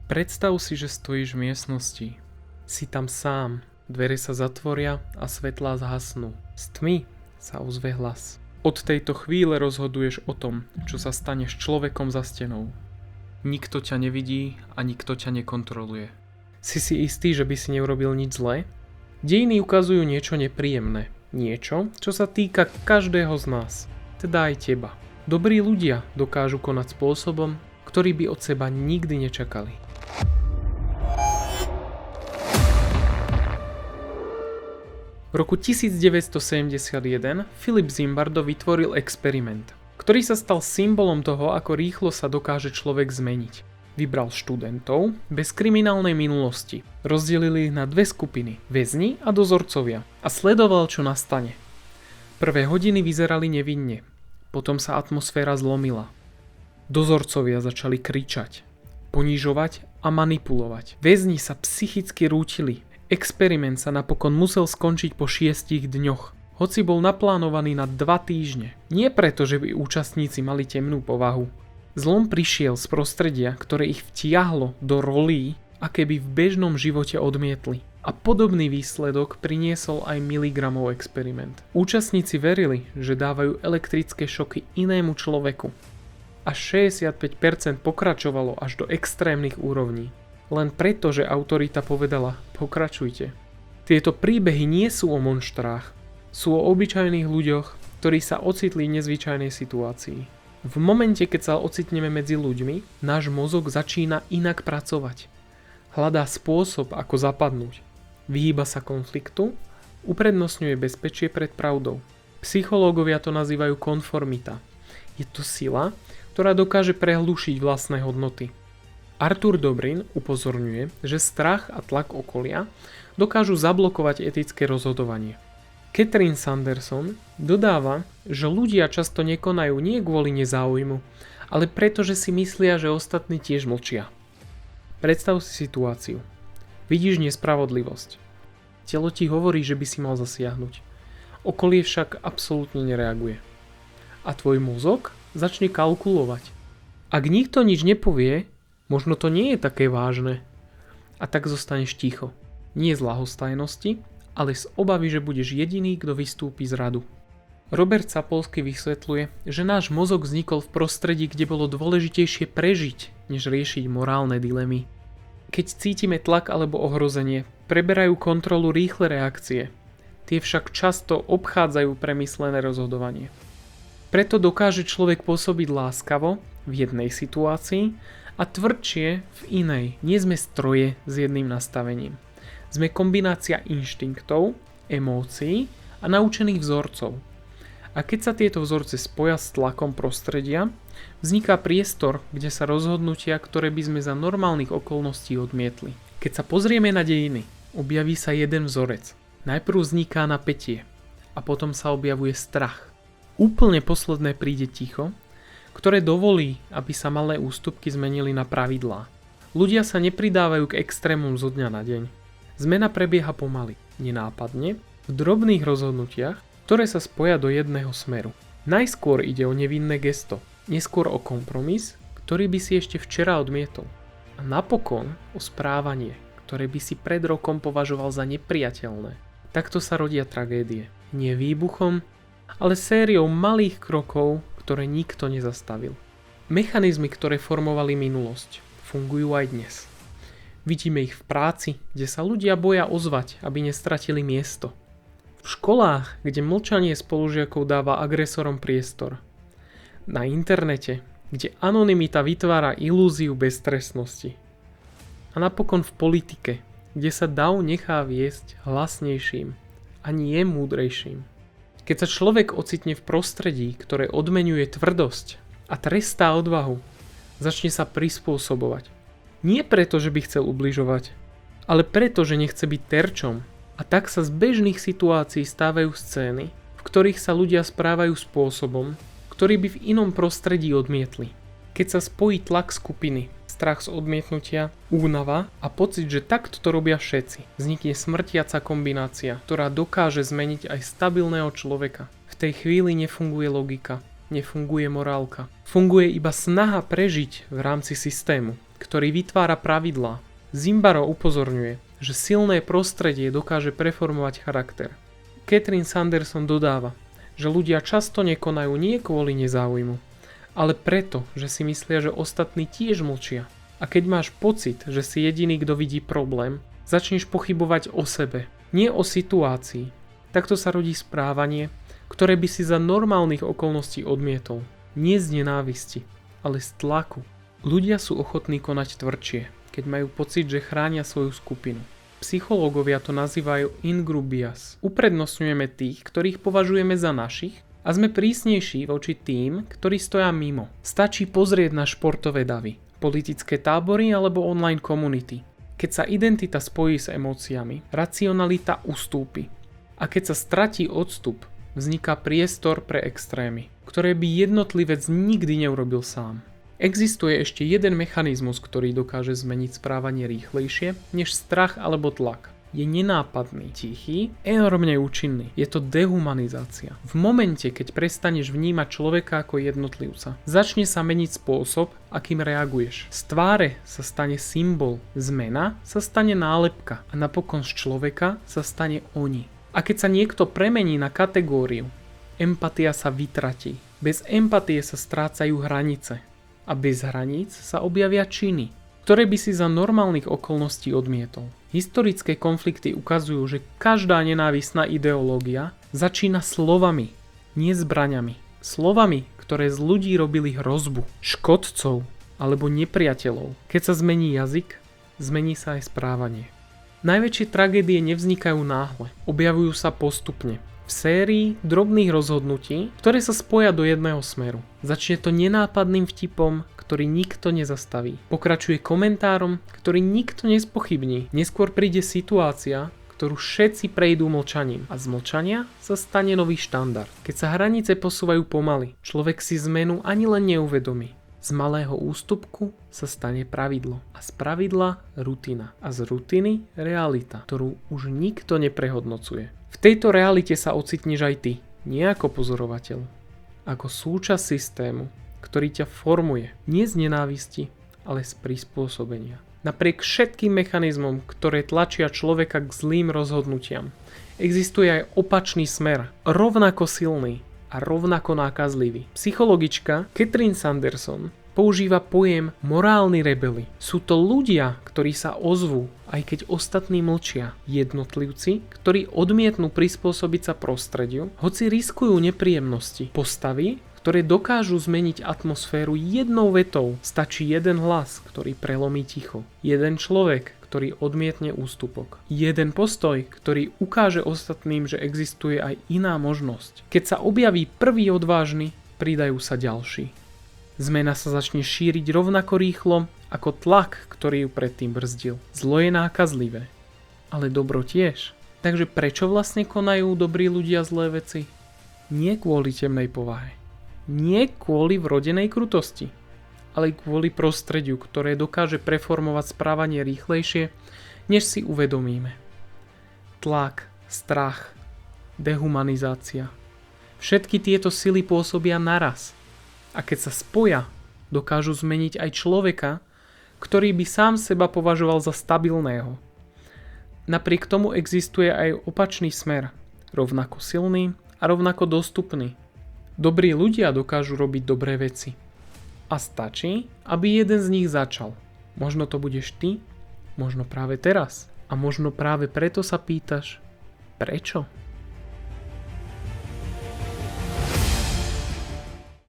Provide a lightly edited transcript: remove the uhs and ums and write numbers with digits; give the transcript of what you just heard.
Predstav si, že stojíš v miestnosti. Si tam sám, dvere sa zatvoria a svetlá zhasnú. Z tmy sa ozve hlas. Od tejto chvíle rozhoduješ o tom, čo sa stane s človekom za stenou. Nikto ťa nevidí a nikto ťa nekontroluje. Si istý, že by si neurobil nič zlé? Dejiny ukazujú niečo nepríjemné. Niečo, čo sa týka každého z nás. Teda aj teba. Dobrí ľudia dokážu konať spôsobom, ktorý by od seba nikdy nečakali. V roku 1971 Philip Zimbardo vytvoril experiment, ktorý sa stal symbolom toho, ako rýchlo sa dokáže človek zmeniť. Vybral študentov bez kriminálnej minulosti, rozdelili ich na dve skupiny, väzni a dozorcovia, a sledoval, čo nastane. Prvé hodiny vyzerali nevinne, potom sa atmosféra zlomila. Dozorcovia začali kričať, ponižovať a manipulovať. Väzni sa psychicky rútili. Experiment sa napokon musel skončiť po 6 dňoch, hoci bol naplánovaný na 2 týždne. Nie preto, že by účastníci mali temnú povahu. Zlom prišiel z prostredia, ktoré ich vtiahlo do rolí, aké by v bežnom živote odmietli. A podobný výsledok priniesol aj miligramov experiment. Účastníci verili, že dávajú elektrické šoky inému človeku. A 65% pokračovalo až do extrémnych úrovní. Len preto, že autorita povedala, pokračujte. Tieto príbehy nie sú o monštrách, sú o obyčajných ľuďoch, ktorí sa ocitli v nezvyčajnej situácii. V momente, keď sa ocitneme medzi ľuďmi, náš mozog začína inak pracovať. Hľadá spôsob, ako zapadnúť. Vyhýba sa konfliktu, uprednostňuje bezpečie pred pravdou. Psychológovia to nazývajú konformita. Je to sila, ktorá dokáže prehlušiť vlastné hodnoty. Arthur Dobrin upozorňuje, že strach a tlak okolia dokážu zablokovať etické rozhodovanie. Catherine Sanderson dodáva, že ľudia často nekonajú nie kvôli nezáujmu, ale preto, že si myslia, že ostatní tiež mlčia. Predstav si situáciu. Vidíš nespravodlivosť. Telo ti hovorí, že by si mal zasiahnuť. Okolie však absolútne nereaguje. A tvoj mozog začne kalkulovať. Ak nikto nič nepovie, možno to nie je také vážne. A tak zostaneš ticho. Nie z ľahostajnosti, ale z obavy, že budeš jediný, kto vystúpi z radu. Robert Sapolsky vysvetľuje, že náš mozog vznikol v prostredí, kde bolo dôležitejšie prežiť, než riešiť morálne dilemy. Keď cítime tlak alebo ohrozenie, preberajú kontrolu rýchle reakcie. Tie však často obchádzajú premyslené rozhodovanie. Preto dokáže človek pôsobiť láskavo v jednej situácii a tvrdšie v inej. Nie sme stroje s jedným nastavením. Sme kombinácia inštinktov, emócií a naučených vzorcov. A keď sa tieto vzorce spoja s tlakom prostredia, vzniká priestor, kde sa rozhodnutia, ktoré by sme za normálnych okolností odmietli. Keď sa pozrieme na dejiny, objaví sa jeden vzorec. Najprv vzniká napätie a potom sa objavuje strach. Úplne posledné príde ticho, ktoré dovolí, aby sa malé ústupky zmenili na pravidlá. Ľudia sa nepridávajú k extrémom zo dňa na deň. Zmena prebieha pomaly, nenápadne, v drobných rozhodnutiach, ktoré sa spoja do jedného smeru. Najskôr ide o nevinné gesto, neskôr o kompromis, ktorý by si ešte včera odmietol. A napokon o správanie, ktoré by si pred rokom považoval za nepriateľné. Takto sa rodia tragédie. Nie výbuchom, ale sériou malých krokov, ktoré nikto nezastavil. Mechanizmy, ktoré formovali minulosť, fungujú aj dnes. Vidíme ich v práci, kde sa ľudia boja ozvať, aby nestratili miesto. V školách, kde mlčanie spolužiakov dáva agresorom priestor. Na internete, kde anonymita vytvára ilúziu beztrestnosti. A napokon v politike, kde sa dav nechá viesť hlasnejším a nie múdrejším. Keď sa človek ocitne v prostredí, ktoré odmeňuje tvrdosť a trestá odvahu, začne sa prispôsobovať. Nie preto, že by chcel ubližovať, ale preto, že nechce byť terčom. A tak sa z bežných situácií stávajú scény, v ktorých sa ľudia správajú spôsobom, ktorý by v inom prostredí odmietli. Keď sa spojí tlak skupiny, strach z odmietnutia, únava a pocit, že takto to robia všetci, vznikne smrtiaca kombinácia, ktorá dokáže zmeniť aj stabilného človeka. V tej chvíli nefunguje logika, nefunguje morálka. Funguje iba snaha prežiť v rámci systému. ktorý vytvára pravidlá. Zimbaro upozorňuje, že silné prostredie dokáže preformovať charakter. Catherine Sanderson dodáva, že ľudia často nekonajú nie kvôli nezáujmu, ale preto, že si myslia, že ostatní tiež mlčia. A keď máš pocit, že si jediný, kto vidí problém, začneš pochybovať o sebe, nie o situácii. Takto sa rodí správanie, ktoré by si za normálnych okolností odmietol. Nie z nenávisti, ale z tlaku. Ľudia sú ochotní konať tvrdšie, keď majú pocit, že chránia svoju skupinu. Psychológovia to nazývajú in-group bias. Uprednostňujeme tých, ktorých považujeme za našich, a sme prísnejší voči tým, ktorí stoja mimo. Stačí pozrieť na športové davy, politické tábory alebo online komunity. Keď sa identita spojí s emóciami, racionalita ustúpi. A keď sa stratí odstup, vzniká priestor pre extrémy, ktoré by jednotlivec nikdy neurobil sám. Existuje ešte jeden mechanizmus, ktorý dokáže zmeniť správanie rýchlejšie než strach alebo tlak. Je nenápadný, tichý, enormne účinný. Je to dehumanizácia. V momente, keď prestaneš vnímať človeka ako jednotlivca, začne sa meniť spôsob, akým reaguješ. Z tváre sa stane symbol, zmena sa stane nálepka a napokon z človeka sa stane oni. A keď sa niekto premení na kategóriu, empatia sa vytratí. Bez empatie sa strácajú hranice. A bez hraníc sa objavia činy, ktoré by si za normálnych okolností odmietol. Historické konflikty ukazujú, že každá nenávistná ideológia začína slovami, nie zbraňami. Slovami, ktoré z ľudí robili hrozbu, škodcov alebo nepriateľov. Keď sa zmení jazyk, zmení sa aj správanie. Najväčšie tragédie nevznikajú náhle, objavujú sa postupne. V sérii drobných rozhodnutí, ktoré sa spoja do jedného smeru. Začne to nenápadným vtipom, ktorý nikto nezastaví. Pokračuje komentárom, ktorý nikto nespochybní. Neskôr príde situácia, ktorú všetci prejdú mlčaním. A z mlčania sa stane nový štandard. Keď sa hranice posúvajú pomaly, človek si zmenu ani len neuvedomí. Z malého ústupku sa stane pravidlo. A z pravidla rutina. A z rutiny realita, ktorú už nikto neprehodnocuje. V tejto realite sa ocitneš aj ty, nie ako pozorovateľ, ako súčasť systému, ktorý ťa formuje, nie z nenávisti, ale z prispôsobenia. Napriek všetkým mechanizmom, ktoré tlačia človeka k zlým rozhodnutiam, existuje aj opačný smer, rovnako silný a rovnako nákazlivý. Psychologička Catherine Sanderson používa pojem morálni rebeli. Sú to ľudia, ktorí sa ozvú, aj keď ostatní mlčia. Jednotlivci, ktorí odmietnú prispôsobiť sa prostrediu, hoci riskujú nepríjemnosti. Postavy, ktoré dokážu zmeniť atmosféru jednou vetou. Stačí jeden hlas, ktorý prelomí ticho. Jeden človek, ktorý odmietne ústupok. Jeden postoj, ktorý ukáže ostatným, že existuje aj iná možnosť. Keď sa objaví prvý odvážny, pridajú sa ďalší. Zmena sa začne šíriť rovnako rýchlo ako tlak, ktorý ju predtým brzdil. Zlo je nákazlivé, ale dobro tiež. Takže prečo vlastne konajú dobrí ľudia zlé veci? Nie kvôli temnej povahe. Nie kvôli vrodenej krutosti, ale kvôli prostrediu, ktoré dokáže preformovať správanie rýchlejšie, než si uvedomíme. Tlak, strach, dehumanizácia. Všetky tieto sily pôsobia naraz. A keď sa spoja, dokážu zmeniť aj človeka, ktorý by sám seba považoval za stabilného. Napriek tomu existuje aj opačný smer, rovnako silný a rovnako dostupný. Dobrí ľudia dokážu robiť dobré veci. A stačí, aby jeden z nich začal. Možno to budeš ty, možno práve teraz. A možno práve preto sa pýtaš, prečo?